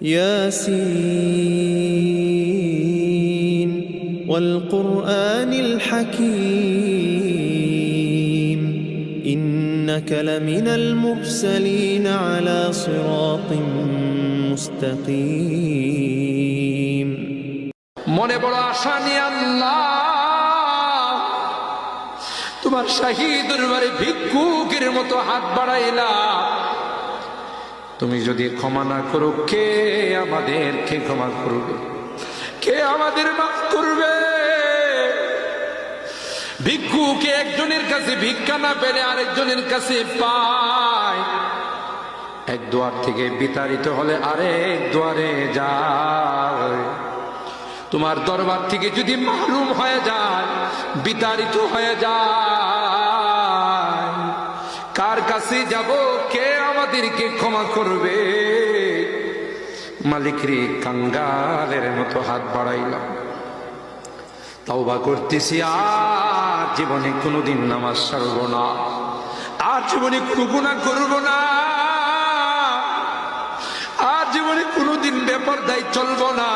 ياسين والقرآن الحكيم إنك لمن المرسلين على صراط مستقيم মনে বড় আশা নিয়ে আল্লাহ তোমার শাহী দরবারে ভিক্ষুকের মতো হাত বাড়াইলাম। তুমি যদি ক্ষমা না করো, কে আমাদেরকে ক্ষমা করবে? কে আমাদের মাফ করবে? ভিক্ষুকে একজনের কাছে ভিক্ষা না পেলে আরেকজনের কাছে পায়। এক দুয়ার থেকে বিতাড়িত হলে আরেক দুয়ারে যায়। তোমার দরবার থেকে যদি মাহরুম হয়ে যায়, বিতাড়িত হয়ে যায়, কার কাছে যাব? কে আমাদেরকে ক্ষমা করবে? মালিক রে, কাঙ্গালের মতো হাত বাড়াইলাম। তাওবা করতেছি, আর জীবনে কোনোদিন নামাজ ছাড়ব না, আর জীবনে কোনো গুনাহ করব না, আর জীবনে কোনোদিন বেপরদায় চলব না।